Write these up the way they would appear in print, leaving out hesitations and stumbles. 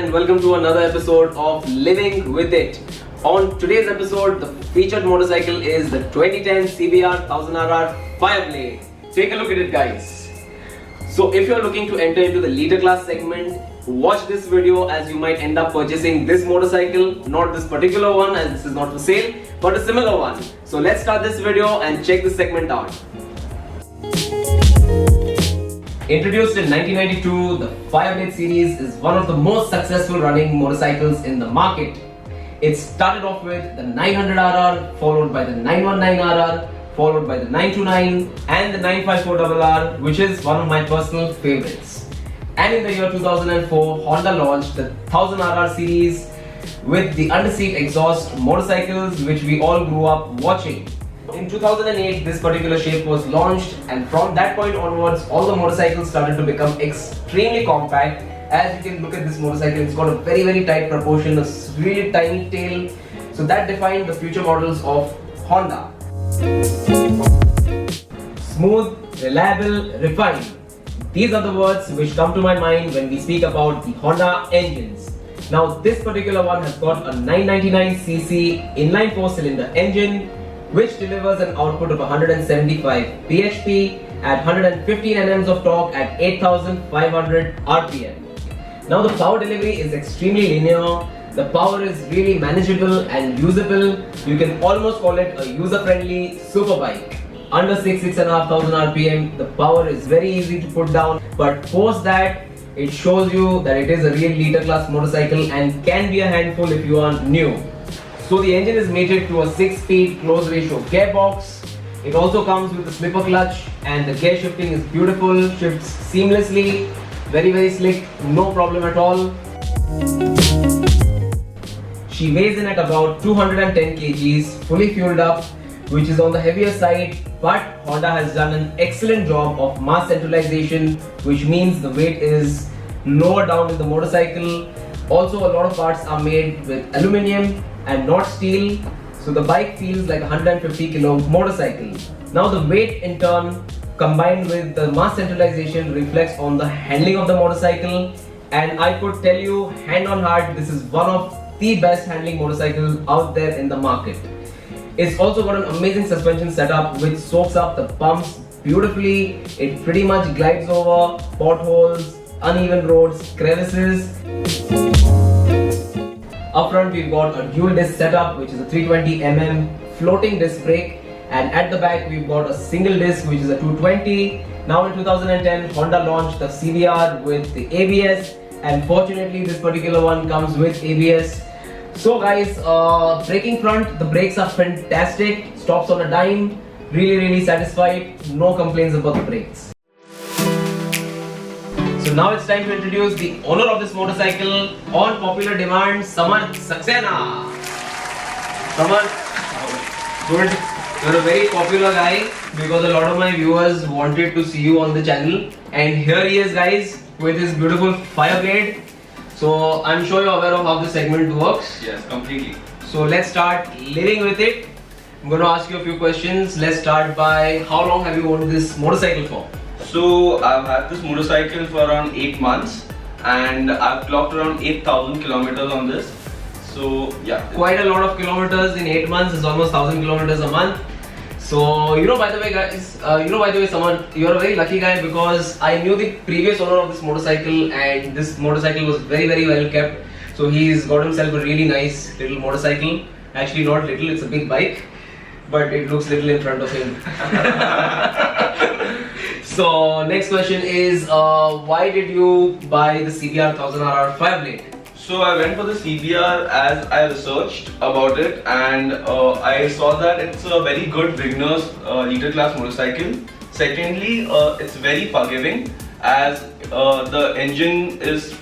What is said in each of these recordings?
and welcome to another episode of Living With It. On today's episode, the featured motorcycle is the 2010 CBR 1000RR Fireblade. Take a look at it, guys. So if you're looking to enter into the leader class segment, watch this video as you might end up purchasing this motorcycle, not this particular one as this is not for sale, but a similar one. So let's start this video and check this segment out. Introduced in 1992, the Fireblade series is one of the most successful running motorcycles in the market. It started off with the 900RR, followed by the 919RR, followed by the 929 and the 954RR, which is one of my personal favorites. And in the year 2004, Honda launched the 1000RR series with the underseat exhaust motorcycles, which we all grew up watching. In 2008, this particular shape was launched, and from that point onwards, all the motorcycles started to become extremely compact. As you can look at this motorcycle, it's got a very tight proportion, a really tiny tail. So that defined the future models of Honda. Smooth, reliable, refined. These are the words which come to my mind when we speak about the Honda engines. Now, this particular one has got a 999cc inline 4-cylinder engine, which delivers an output of 175 bhp at 115 Nm of torque at 8500 RPM. Now the power delivery is extremely linear, the power is really manageable and usable. You can almost call it a user-friendly superbike. Under 6,500 RPM, the power is very easy to put down, but post that, it shows you that it is a real leader class motorcycle and can be a handful if you are new. So the engine is mated to a 6-speed closed ratio gearbox. It also comes with a slipper clutch and the gear shifting is beautiful, shifts seamlessly, very slick, no problem at all. She weighs in at about 210 kgs, fully fueled up, which is on the heavier side, but Honda has done an excellent job of mass centralization, which means the weight is lower down in the motorcycle. Also, a lot of parts are made with aluminium and not steel, so the bike feels like a 150 kilo motorcycle. Now the weight in turn combined with the mass centralization reflects on the handling of the motorcycle, and I could tell you hand on heart, this is one of the best handling motorcycles out there in the market. It's also got an amazing suspension setup which soaks up the bumps beautifully. It pretty much glides over potholes, uneven roads, crevices. Up front we've got a dual disc setup, which is a 320mm floating disc brake, and at the back we've got a single disc, which is a 220. Now in 2010, Honda launched the CBR with the ABS, and fortunately this particular one comes with ABS. So guys, braking front, the brakes are fantastic, stops on a dime, really satisfied, no complaints about the brakes. So now it's time to introduce the owner of this motorcycle on popular demand, Samarth Saxena. Samarth, good. You're a very popular guy because a lot of my viewers wanted to see you on the channel, and here he is, guys, with his beautiful Fireblade. So I'm sure you're aware of how this segment works. Yes, completely. So let's start living with it. I'm going to ask you a few questions. Let's start by how long have you owned this motorcycle for? So I've had this motorcycle for around 8 months and I've clocked around 8,000 kilometers on this. So yeah. Quite a lot of kilometers in 8 months. It's almost 1,000 kilometers a month. So by the way guys, Samarth, you're a very lucky guy because I knew the previous owner of this motorcycle and this motorcycle was very well kept. So he's got himself a really nice little motorcycle. Actually not little, it's a big bike, but it looks little in front of him. So next question is, why did you buy the CBR 1000RR Fireblade? So I went for the CBR as I researched about it, and I saw that it's a very good beginner's leader class motorcycle. Secondly, it's very forgiving as the engine is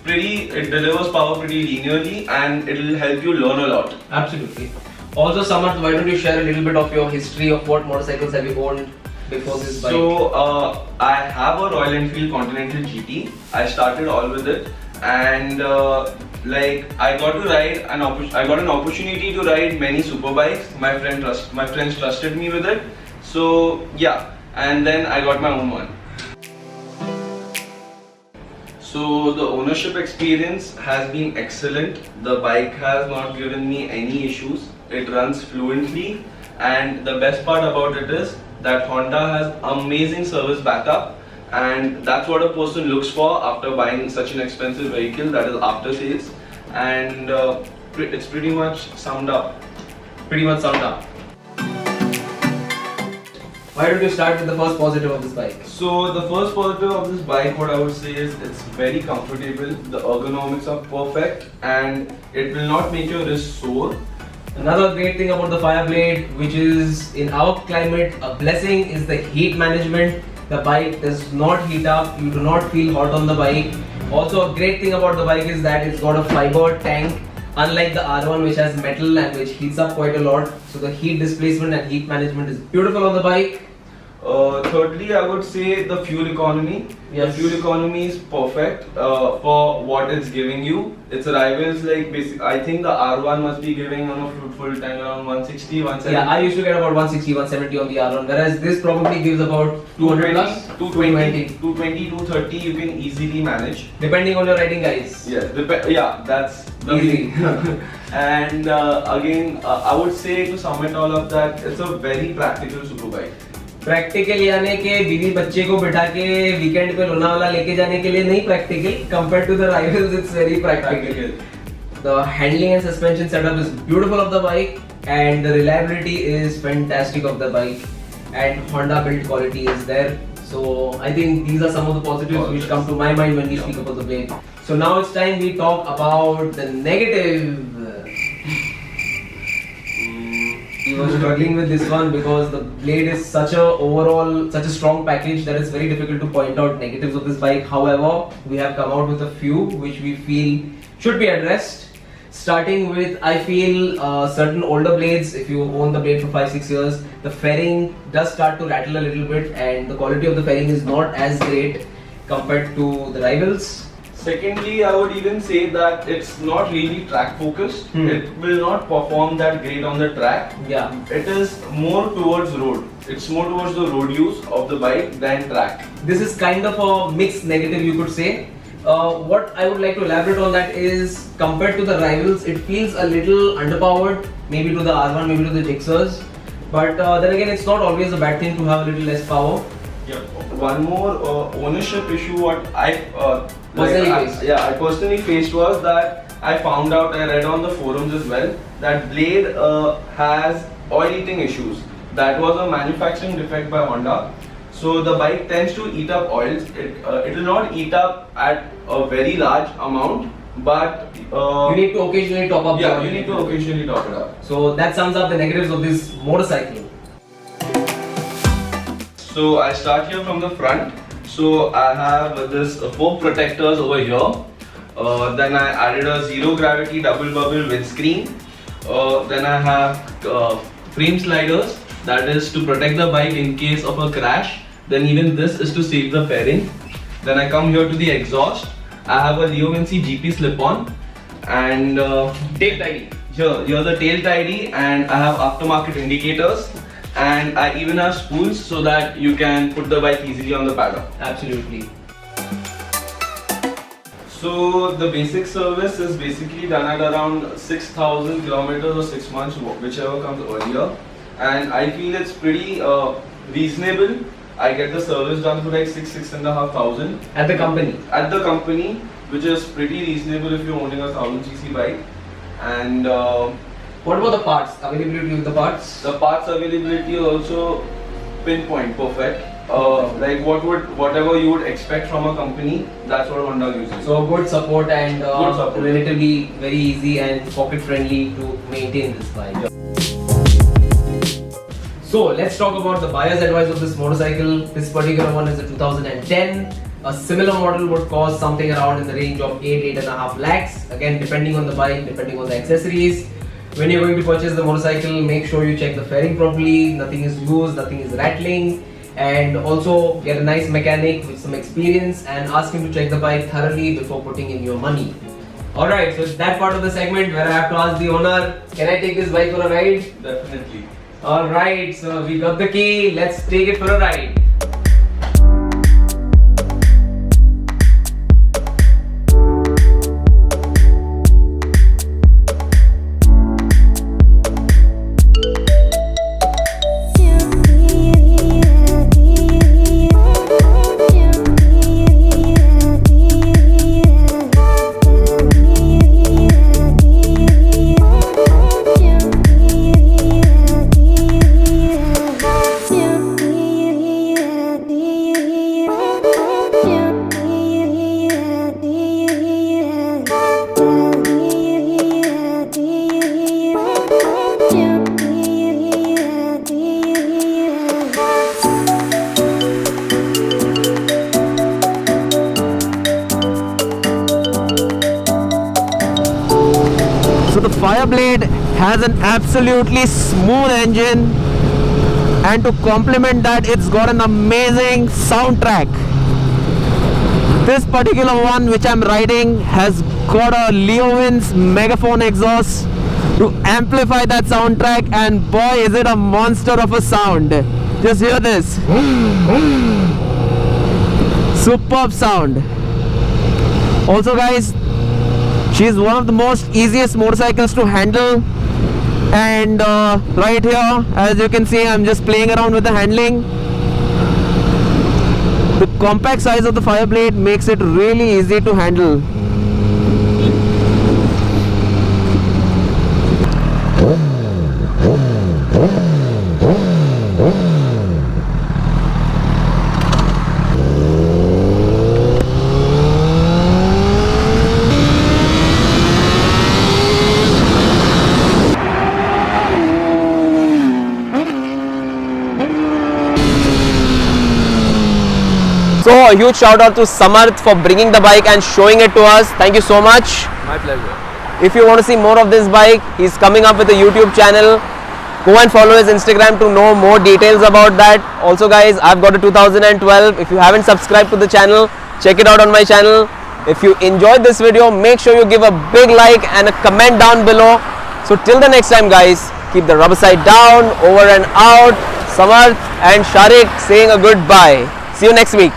it delivers power pretty linearly and it'll help you learn a lot. Absolutely. Also, Samarth, why don't you share a little bit of your history of what motorcycles have you owned before this bike? So I have a Royal Enfield Continental GT. I started all with it, and I got to ride I got an opportunity to ride many superbikes. My friends trusted me with it. So yeah, and then I got my own one. So the ownership experience has been excellent. The bike has not given me any issues. It runs fluently, and the best part about it is that Honda has amazing service backup, and that's what a person looks for after buying such an expensive vehicle, that is after sales. And it's pretty much summed up. Why don't you start with the first positive of this bike? So the first positive of this bike, what I would say is it's very comfortable. The ergonomics are perfect, and it will not make your wrist sore. Another great thing about the Fireblade, which is in our climate a blessing, is the heat management. The bike does not heat up, you do not feel hot on the bike. Also, a great thing about the bike is that it's got a fiber tank, unlike the R1 which has metal and which heats up quite a lot. So the heat displacement and heat management is beautiful on the bike. Thirdly, I would say the fuel economy. Yes. The fuel economy is perfect for what it's giving you. Its rivals, like I think the R1 must be giving on a full tank around 160, 170. Yeah, I used to get about 160, 170 on the R1, whereas this probably gives about 200 plus, 220, 230 you can easily manage. Depending on your riding, guys. Yes, yeah, that's the Easy. And again, I would say to sum it all up that it's a very practical superbike. Practical यानी कि बीवी बच्चे को बिठा के weekend पे लोनावाला लेके जाने के लिए नहीं practical, compared to the rivals it's very practical. The handling and suspension setup is beautiful of the bike, and the reliability is fantastic of the bike, and Honda build quality is there. So I think these are some of the positives which come to my mind when we speak about the blade. So now it's time we talk about the negative. We were struggling with this one because the blade is such a strong package that it's very difficult to point out negatives of this bike. However, we have come out with a few which we feel should be addressed. Starting with, I feel certain older blades, if you own the blade for 5-6 years, the fairing does start to rattle a little bit, and the quality of the fairing is not as great compared to the rivals. Secondly, I would even say that it's not really track focused. It will not perform that great on the track. Yeah. It is more towards road. It's more towards the road use of the bike than track. This is kind of a mixed negative, you could say. What I would like to elaborate on that is, compared to the rivals, it feels a little underpowered, maybe to the R1, maybe to the Gixxers. But then again, it's not always a bad thing to have a little less power. Yeah. One more ownership issue what I personally faced was that I found out, I read on the forums as well, that blade has oil eating issues. That was a manufacturing defect by Honda. So the bike tends to eat up oils. It will not eat up at a very large amount, but you need to occasionally top up. Yeah, you need to occasionally top it up. So that sums up the negatives of this motorcycle. So I start here from the front. So I have this fork protectors over here. Then I added a zero gravity double bubble windscreen. Then I have frame sliders, that is to protect the bike in case of a crash. Then even this is to save the fairing. Then I come here to the exhaust. I have a Leo Vinci GP slip-on and tail tidy. Here the tail tidy, and I have aftermarket indicators. And I even have spools so that you can put the bike easily on the paddock. Absolutely. So the basic service is basically done at around 6,000 kilometers or 6 months, whichever comes earlier. And I feel it's pretty reasonable. I get the service done for like 6,500 At the company? At the company, which is pretty reasonable if you're owning a 1000cc bike. And what about the parts? Availability of the parts? The parts availability is also pinpoint perfect. Like whatever you would expect from a company, that's what Honda uses. So good support and relatively very easy and pocket friendly to maintain this bike. Yeah. So let's talk about the buyer's advice of this motorcycle. This particular one is a 2010. A similar model would cost something around in the range of 8.5 lakhs. Again, depending on the bike, depending on the accessories. When you're going to purchase the motorcycle, make sure you check the fairing properly, nothing is loose, nothing is rattling, and also get a nice mechanic with some experience and ask him to check the bike thoroughly before putting in your money. Alright, so it's that part of the segment where I have to ask the owner, can I take this bike for a ride? Definitely. Alright, so we got the key, let's take it for a ride. Fireblade has an absolutely smooth engine, and to complement that, it's got an amazing soundtrack. This particular one which I'm riding has got a Leowin's megaphone exhaust to amplify that soundtrack, and boy is it a monster of a sound. Just hear this. Superb sound. Also guys, she's one of the most easiest motorcycles to handle, and right here as you can see, I'm just playing around with the handling. The compact size of the Fireblade makes it really easy to handle. So a huge shout out to Samarth for bringing the bike and showing it to us. Thank you so much. My pleasure. If you want to see more of this bike, he's coming up with a YouTube channel. Go and follow his Instagram to know more details about that. Also guys, I've got a 2012. If you haven't subscribed to the channel, check it out on my channel. If you enjoyed this video, make sure you give a big like and a comment down below. So till the next time guys, keep the rubber side down, over and out. Samarth and Shariq saying a goodbye. See you next week.